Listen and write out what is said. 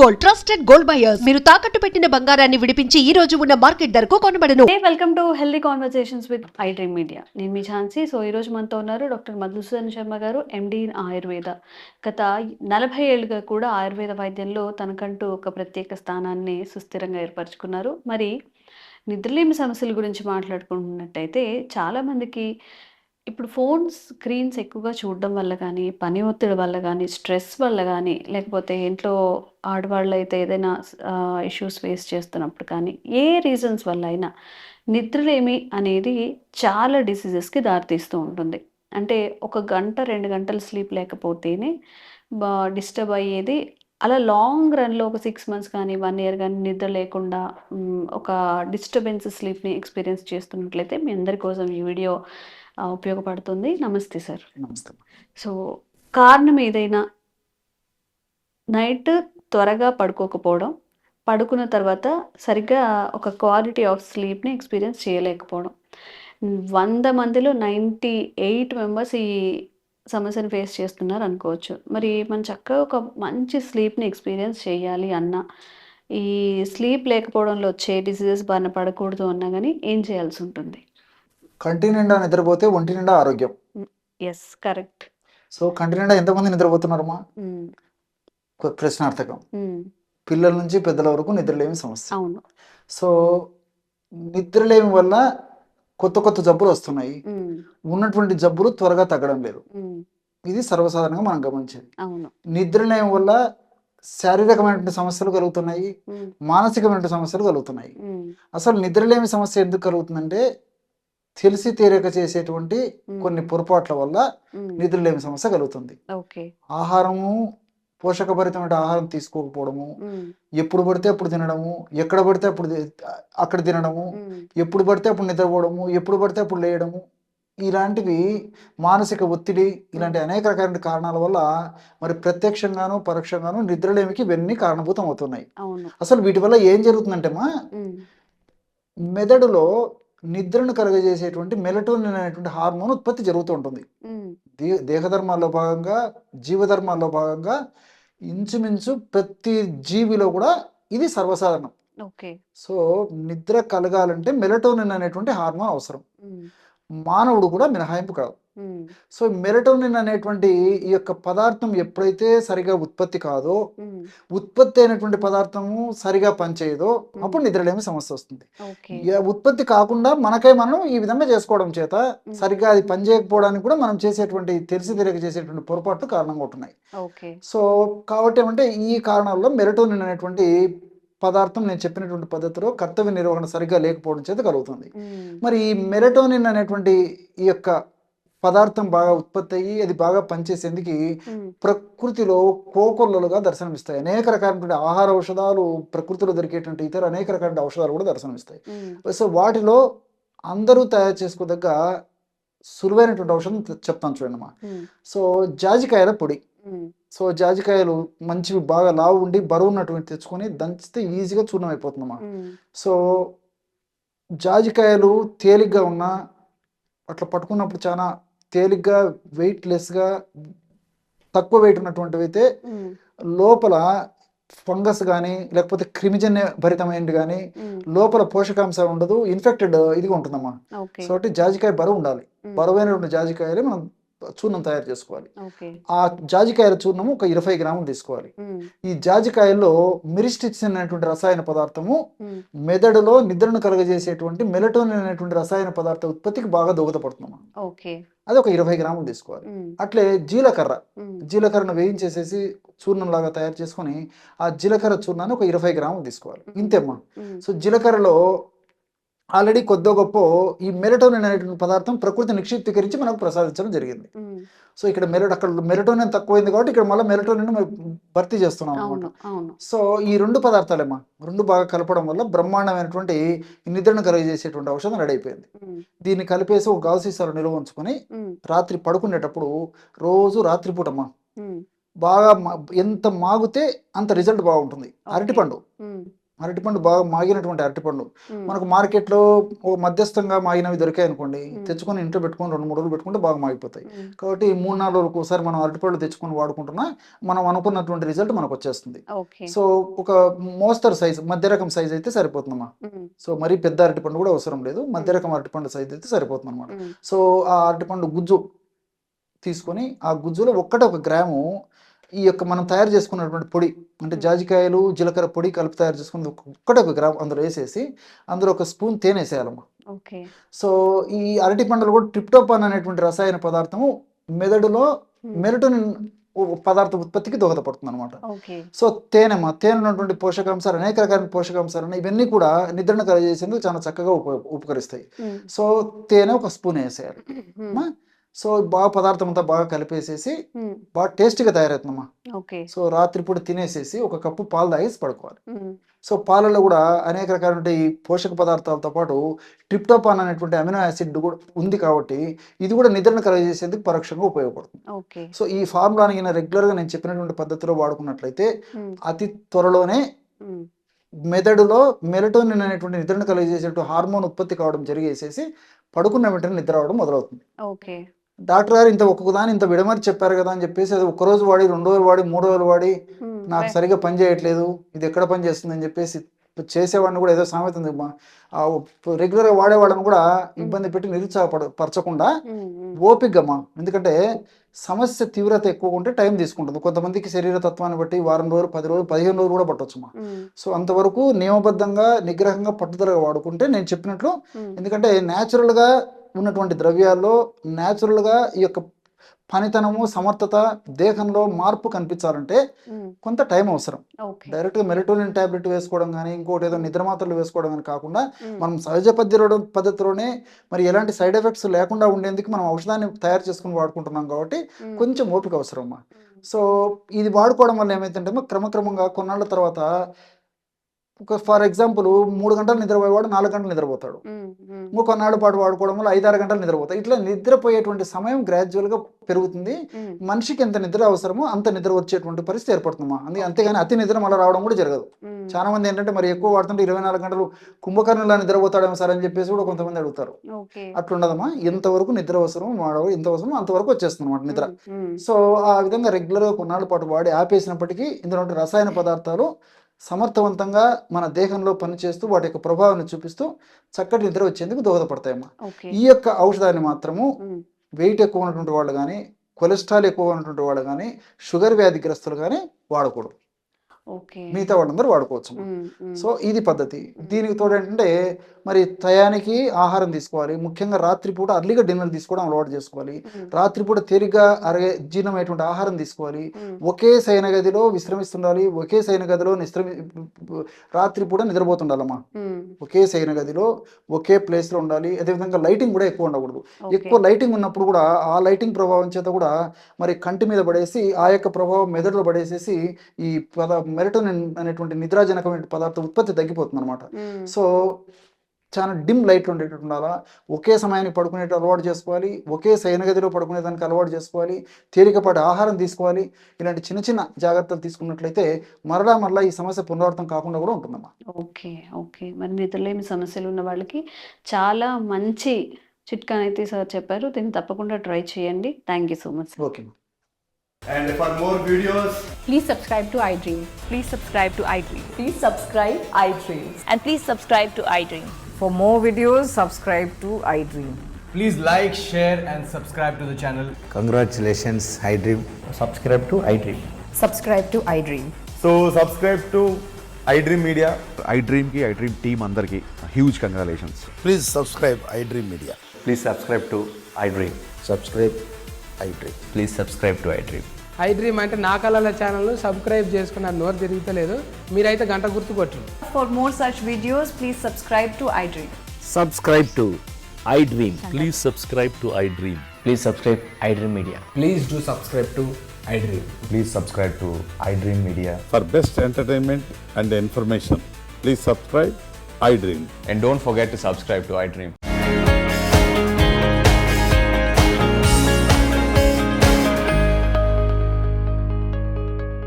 Gold trusted gold buyers మీరు తాకట్టు పెట్టిన బంగారాన్ని విడిపించి ఈ రోజు ఉన్న మార్కెట్ ధరకు కొనబడను. Welcome to healthy conversations with iDream Media. నేను మీ ఝాన్సీ. సో ఈ రోజు మనతో ఉన్నారు డాక్టర్ మధుసూదన్ శర్మ గారు, ఎండి ఇన్ ఆయుర్వేద. గత 40 ఏళ్ళుగా కూడా ఆయుర్వేద వైద్యంలో తనకంటూ ఒక ప్రత్యేక స్థానాన్ని సుస్థిరంగా ఏర్పరచుకున్నారు. మరి నిద్రలేమి సమస్యల గురించి మాట్లాడుకుంటున్నట్టయితే చాలామందికి ఇప్పుడు ఫోన్ స్క్రీన్స్ ఎక్కువగా చూడడం వల్ల కానీ, పని ఒత్తిడి వల్ల కానీ, స్ట్రెస్ వల్ల కానీ, లేకపోతే ఇంట్లో ఆడవాళ్ళైతే ఏదైనా ఇష్యూస్ ఫేస్ చేస్తున్నప్పుడు కానీ, ఏ రీజన్స్ వల్ల అయినా నిద్రలేమి అనేది చాలా డిసీజెస్కి దారితీస్తూ ఉంటుంది. అంటే ఒక గంట 2 గంటలు స్లీప్ లేకపోతేనే డిస్టర్బ్ అయ్యేది. అలా లాంగ్ రన్‌లో ఒక 6 మంత్స్ కానీ, 1 ఇయర్ కానీ నిద్ర లేకుండా ఒక డిస్టర్బెన్స్ స్లీప్‌ని ఎక్స్‌పీరియన్స్ చేస్తున్నట్లయితే మీ అందరి కోసం ఈ వీడియో ఉపయోగపడుతుంది. నమస్తే సార్. నమస్తే. సో కారణం ఏదైనా నైట్ త్వరగా పడుకోకపోవడం, పడుకున్న తర్వాత సరిగ్గా ఒక క్వాలిటీ ఆఫ్ స్లీప్‌ని ఎక్స్‌పీరియన్స్ చేయలేకపోవడం. 100 మందిలో 98 మెంబర్స్ ఈ సమస్యను ఫేస్ చేస్తున్నారు అనుకోవచ్చు. మరి మనం చక్కగా ఒక మంచి స్లీప్‌ని ఎక్స్‌పీరియన్స్ చేయాలి అన్నా, ఈ స్లీప్ లేకపోవడంలో వచ్చే డిసీజెస్ బారిన పడకూడదు అన్నా గానీ ఏం చేయాల్సి ఉంటుంది? కంటి నిండా నిద్రపోతే ఒంటి నిండా ఆరోగ్యం. Yes, correct. సో కంటి నిండా ఎంతమంది నిద్రపోతున్నారమ్మా? ప్రశ్నార్థకం. పిల్లల నుంచి పెద్దల వరకు నిద్రలేమి సమస్య. అవును. సో నిద్రలేమి వల్ల కొత్త కొత్త జబ్బులు వస్తున్నాయి. ఉన్నటువంటి జబ్బులు త్వరగా తగ్గడం లేదు. ఇది సర్వసాధారణంగా మనం గమనించేది. అవును. నిద్రలేమి వల్ల శారీరకమైనటువంటి సమస్యలు కలుగుతున్నాయి, మానసికమైన సమస్యలు కలుగుతున్నాయి. అసలు నిద్రలేమి సమస్య ఎందుకు కలుగుతుందంటే తెలిసి తీరక చేసేటువంటి కొన్ని పొరపాట్ల వల్ల నిద్రలేమి సమస్య కలుగుతుంది. ఆహారము, పోషకభరితమైన ఆహారం తీసుకోకపోవడము, ఎప్పుడు పడితే అప్పుడు తినడము, ఎక్కడ పడితే అక్కడ తినడము, ఎప్పుడు పడితే అప్పుడు నిద్రపోవడము, ఎప్పుడు పడితే అప్పుడు లేయడము, ఇలాంటివి మానసిక ఒత్తిడి, ఇలాంటి అనేక రకాల కారణాల వల్ల మరి ప్రత్యక్షంగాను పరోక్షంగాను నిద్రలేమికి ఇవన్నీ కారణభూతం అవుతున్నాయి. అసలు వీటి వల్ల ఏం జరుగుతుందంటే మెదడులో నిద్రను కలుగజేసేటువంటి మెలటోనిన్ అనేటువంటి హార్మోన్ ఉత్పత్తి జరుగుతూ ఉంటుంది. దేహధర్మాల్లో భాగంగా, జీవధర్మాల్లో భాగంగా ఇంచుమించు ప్రతి జీవిలో కూడా ఇది సర్వసాధారణం. సో నిద్ర కలగాలంటే మెలటోనిన్ అనేటువంటి హార్మోన్ అవసరం. మానవుడు కూడా మినహాయింపు కాదు. సో మెలటోనిన్ అనేటువంటి ఈ యొక్క పదార్థం ఎప్పుడైతే సరిగా ఉత్పత్తి కాదో, ఉత్పత్తి అయినటువంటి పదార్థము సరిగా పనిచేయదో అప్పుడు నిద్రలేమి సమస్య వస్తుంది. ఉత్పత్తి కాకుండా మనం ఈ విధంగా చేసుకోవడం చేత సరిగా అది పనిచేయకపోవడానికి కూడా మనం చేసేటువంటి తెలిసి తెలియక చేసేటువంటి పొరపాట్లు కారణంగా ఉంటున్నాయి. సో కాబట్టి ఏమంటే ఈ కారణాల్లో మెలటోనిన్ అనేటువంటి పదార్థం నేను చెప్పినటువంటి పద్ధతిలో కర్తవ్య నిర్వహణ సరిగ్గా లేకపోవడం చేత కలుగుతుంది. మరి ఈ మెలటోనిన్ అనేటువంటి ఈ యొక్క పదార్థం బాగా ఉత్పత్తి అయ్యి అది బాగా పనిచేసేందుకు ప్రకృతిలో కోకొల్లలుగా దర్శనమిస్తాయి. అనేక రకాలైనటువంటి ఆహార ఔషధాలు, ప్రకృతిలో దొరికేటువంటి ఇతర అనేక రకాల ఔషధాలు కూడా దర్శనమిస్తాయి. సో వాటిలో అందరూ తయారు చేసుకోదగ్గ సులువైనటువంటి ఔషధం చెప్తాను చూడండి అమ్మా. సో జాజికాయల పొడి. సో జాజికాయలు మంచివి బాగా లావు ఉండి బరువు ఉన్నటువంటి తెచ్చుకొని దంచితే ఈజీగా చూర్ణం అయిపోతుందమ్మా. సో జాజికాయలు తేలిగ్గా ఉన్నా అట్లా పట్టుకున్నప్పుడు చాలా తేలిగ్గా వెయిట్లెస్గా తక్కువ వెయిట్ ఉన్నటువంటివి అయితే లోపల ఫంగస్ కానీ లేకపోతే క్రిమిజన్య భరితమైనది కానీ లోపల పోషకాంశం ఉండదు, ఇన్ఫెక్టెడ్ ఇదిగా ఉంటుందమ్మా. సో జాజికాయ బరువు ఉండాలి. బరువైనటువంటి జాజికాయలు మనం చూర్ణం తయారు చేసుకోవాలి. ఆ జాజికాయల చూర్ణము ఒక 20 గ్రాములు తీసుకోవాలి. ఈ జాజికాయల్లో మిరిస్టిక్సిన్ అనేటువంటి రసాయన పదార్థము మెదడులో నిద్రను కలుగజేసేటువంటి మెలటోనిన్ అనేటువంటి రసాయన పదార్థ ఉత్పత్తికి బాగా దోహదపడుతున్నాం. అది ఒక 20 గ్రాములు తీసుకోవాలి. అట్లే జీలకర్రను వేయించేసేసి చూర్ణం లాగా తయారు చేసుకొని ఆ జీలకర్ర చూర్ణాన్ని ఒక 20 గ్రాములు తీసుకోవాలి. ఇంతేమ్మా. సో జీలకర్రలో ఆల్రెడీ కొద్దో గొప్ప ఈ మెలటోనిన్ అనేటువంటి పదార్థం ప్రకృతి నిక్షిప్తీకరించి మనకు ప్రసాదించడం జరిగింది. సో ఇక్కడ అక్కడ మెలటోనిన్ తక్కువైంది కాబట్టి ఇక్కడ మళ్ళీ మెలటోనిన్ భర్తీ చేస్తున్నాం అనమాట. సో ఈ రెండు పదార్థాలేమా, రెండు బాగా కలపడం వల్ల బ్రహ్మాండమైనటువంటి నిద్రను కలుగజేసేటువంటి ఔషధం రెడీ అయిపోయింది. దీన్ని కలిపేసి ఒక గాజు సీసాలో నిల్వ ఉంచుకొని రాత్రి పడుకునేటప్పుడు రోజు రాత్రిపూటమ్మా బాగా ఎంత మాగితే అంత రిజల్ట్ బాగుంటుంది. అరటిపండు అరటిపండు బాగా మాగినటువంటి అరటిపండు మనకు మార్కెట్లో ఓ మధ్యస్థంగా మాగినవి దొరికాయి అనుకోండి, తెచ్చుకొని ఇంట్లో పెట్టుకొని 2-3 రోజులు పెట్టుకుంటే బాగా మాగిపోతాయి. కాబట్టి 3-4 రోజులకు ఒకసారి మనం అరటిపండు తెచ్చుకొని వాడుకుంటున్నా మనం అనుకున్నటువంటి రిజల్ట్ మనకు వచ్చేస్తుంది. ఓకే. సో ఒక మోస్తరు సైజు మధ్య రకం సైజ్ అయితే సరిపోతుందమ్మా. సో మరీ పెద్ద అరటిపండు కూడా అవసరం లేదు, మధ్య రకం అరటిపండు సైజ్ అయితే సరిపోతుంది అనమాట. సో ఆ అరటిపండు గుజ్జు తీసుకొని ఆ గుజ్జులో ఒక గ్రాము ఈ యొక్క మనం తయారు చేసుకున్నటువంటి పొడి అంటే జాజికాయలు జీలకర్ర పొడి కలిపి తయారు చేసుకుని ఒక గ్రామ్ అందులో వేసేసి అందులో ఒక స్పూన్ తేనె వేసేయాలమ్మా. ఓకే. సో ఈ అరటి పండులో కూడా ట్రిప్టోఫాన్ అనేటువంటి రసాయన పదార్థము మెదడులో మెలటోనిన్ పదార్థ ఉత్పత్తికి దోహదపడుతుంది అనమాట. ఓకే. సో తేనె ఉన్నటువంటి పోషకాంశాలు, అనేక రకాల పోషకాంశాలు ఇవన్నీ కూడా నిద్రను కలగజేసేందుకు చాలా చక్కగా ఉపకరిస్తాయి. సో తేనె ఒక స్పూన్ వేసేయాలి. సో బాగా పదార్థం అంతా బాగా కలిపేసేసి బాగా టేస్టీగా తయారవుతుందమ్మా. ఓకే. సో రాత్రిపూట తినేసేసి ఒక కప్పు పాలు తాగేసి పడుకోవాలి. సో పాలలో కూడా అనేక రకాల పోషక పదార్థాలతో పాటు ట్రిప్టోఫాన్ అనేటువంటి అమినో యాసిడ్ కూడా ఉంది కాబట్టి ఇది కూడా నిద్రను కలగజేసేందుకు పరోక్షంగా ఉపయోగపడుతుంది. ఓకే. సో ఈ ఫార్ములాని రెగ్యులర్గా నేను చెప్పినటువంటి పద్ధతిలో వాడుకున్నట్లయితే అతి త్వరలోనే మెదడులో మెలటోనిన్ అనేటువంటి నిద్రను కలగజేసేటువంటి హార్మోన్ ఉత్పత్తి కావడం జరిగేసేసి పడుకున్న వెంటనే నిద్ర అవడం మొదలవుతుంది. ఓకే. డాక్టర్ గారు ఒక్కొక్కదాని ఇంత విడమరి చెప్పారు కదా అని చెప్పేసి అది 1 రోజు వాడి 2 రోజులు వాడి 3 రోజులు వాడి నాకు సరిగా పని చేయట్లేదు, ఇది ఎక్కడ పని చేస్తుంది అని చెప్పేసి చేసేవాడిని కూడా ఏదో సామెత ఉంది, రెగ్యులర్గా వాడేవాళ్ళని కూడా ఇబ్బంది పెట్టి నిరుత్సాహపరచకుండా ఓపికమ్మా. ఎందుకంటే సమస్య తీవ్రత ఎక్కువ ఉంటే టైం తీసుకుంటుంది. కొంతమందికి శరీర తత్వాన్ని బట్టి వారం రోజులు 10 రోజులు 15 రోజులు కూడా పట్టొచ్చుమా. సో అంతవరకు నియమబద్ధంగా నిగ్రహంగా పట్టుదలగా వాడుకుంటే నేను చెప్పినట్లు, ఎందుకంటే న్యాచురల్గా ఉన్నటువంటి ద్రవ్యాల్లో న్యాచురల్గా ఈ యొక్క పనితనము సమర్థత దేహంలో మార్పు కనిపించాలంటే కొంత టైం అవసరం. డైరెక్ట్గా మెలటోనిన్ టాబ్లెట్ వేసుకోవడం కానీ ఇంకోటి ఏదో నిద్ర మాత్రలు వేసుకోవడం కానీ కాకుండా మనం సహజ పద్ధతిలోనే మరి ఎలాంటి సైడ్ ఎఫెక్ట్స్ లేకుండా ఉండేందుకు మనం ఔషధాన్ని తయారు చేసుకుని వాడుకుంటున్నాం కాబట్టి కొంచెం ఓపిక అవసరం అమ్మా. సో ఇది వాడుకోవడం వల్ల ఏమైతుంటే క్రమక్రమంగా కొన్నాళ్ళ తర్వాత ఫర్ ఎగ్జాంపుల్ 3 గంటలు నిద్రపోయేవాడు 4 గంటలు నిద్రపోతాడు. కొన్నాళ్ళ పాటు వాడుకోవడం వల్ల 5-6 గంటలు నిద్రపోతాయి. ఇట్లా నిద్రపోయేటువంటి సమయం గ్రాడ్యువల్గా పెరుగుతుంది. మనిషికి ఎంత నిద్ర అవసరమో అంత నిద్ర వచ్చేటువంటి పరిస్థితి ఏర్పడుతుందమ్మా. అంతేగాని అతి నిద్ర మళ్ళీ రావడం కూడా జరగదు. చాలా మంది ఏంటంటే మరి ఎక్కువ వాడుతుంటే 24 గంటలు కుంభకర్ణులా నిద్రపోతాడేమో సార్ అని చెప్పేసి కూడా కొంతమంది అడుగుతారు. అట్లుండదమ్మా. ఎంతవరకు నిద్ర అవసరం ఎంత అవసరం అంతవరకు వచ్చేస్తుంది అన్నమాట నిద్ర. సో ఆ విధంగా రెగ్యులర్గా కొన్నాళ్ళ పాటు వాడి ఆపేసినప్పటికీ ఇందులో రసాయన పదార్థాలు సమర్థవంతంగా మన దేహంలో పనిచేస్తూ వాటి యొక్క ప్రభావాన్ని చూపిస్తూ చక్కటి నిద్ర వచ్చేందుకు దోహదపడతాయమ్మా. ఈ యొక్క ఔషధాన్ని మాత్రము వెయిట్ ఎక్కువ ఉన్నటువంటి వాళ్ళు కానీ, కొలెస్ట్రాల్ ఎక్కువ ఉన్నటువంటి వాళ్ళు కానీ, షుగర్ వ్యాధిగ్రస్తులు కానీ వాడకూడదు. మిగతా వాళ్ళందరూ వాడుకోవచ్చు. సో ఇది పద్ధతి. దీనికి తోడు ఏంటంటే మరి టయానికి ఆహారం తీసుకోవాలి. ముఖ్యంగా రాత్రిపూట అర్లీగా డిన్నర్ తీసుకోవడం అలవాటు చేసుకోవాలి. రాత్రిపూట తేలిగ్గా జీర్ణమైనటువంటి ఆహారం తీసుకోవాలి. ఒకే శయన గదిలో విశ్రమిస్తుండాలి. ఒకే శయన గదిలో రాత్రిపూట నిద్రపోతుండాలమ్మా. ఒకే శయన గదిలో ఒకే ప్లేస్లో ఉండాలి. అదేవిధంగా లైటింగ్ కూడా ఎక్కువ ఉండకూడదు. ఎక్కువ లైటింగ్ ఉన్నప్పుడు కూడా ఆ లైటింగ్ ప్రభావం చేత కూడా మరి కంటి మీద పడేసి ఆ యొక్క ప్రభావం మెదడులో పడేసేసి ఈ మెలటోనిన్ అనేటువంటి నిద్రాజనకమైన పదార్థం ఉత్పత్తి తగ్గిపోతుంది అనమాట. సో చాలా డిమ్ లైట్లు ఉండేటట్టు ఉండాలా. ఒకే సమయానికి పడుకునేట్టు అలవాటు చేసుకోవాలి. ఒకే శయనగదిలో పడుకునేదానికి అలవాటు చేసుకోవాలి. తేలికపాటి ఆహారం తీసుకోవాలి. ఇలాంటి చిన్న చిన్న జాగ్రత్తలు తీసుకున్నట్లయితే మరలా ఈ సమస్య పునరావృతం కాకుండా కూడా ఉంటుందమ్మా. ఓకే. మరి నిద్రలేమి సమస్యలు ఉన్న వాళ్ళకి చాలా మంచి చిట్కానైతే సార్ చెప్పారు. దీన్ని తప్పకుండా ట్రై చేయండి. Thank you so much. Okay. And for more videos, please subscribe to iDream. Please subscribe to iDream. Please subscribe iDream. And please subscribe to iDream. For more videos, subscribe to iDream. please like, share and subscribe to the channel. Congratulations, iDream. Subscribe to iDream. Subscribe to iDream. So subscribe to iDream Media. iDream ki iDream team andarki huge congratulations. Please subscribe iDream Media. Please subscribe to iDream. Subscribe iDream. Please subscribe to iDream. iDream అంటే నా కళల channel subscribe చేసుకున్న నోరు తిరుగుతలేదు. మీరైతే గంట గుర్తు కొట్టండి. For more such videos, please subscribe to iDream. Subscribe to iDream. Please subscribe to iDream. Please subscribe iDream Media. Please do subscribe to iDream. Please subscribe to iDream Media. For best entertainment and information, please subscribe iDream. And don't forget to subscribe to iDream.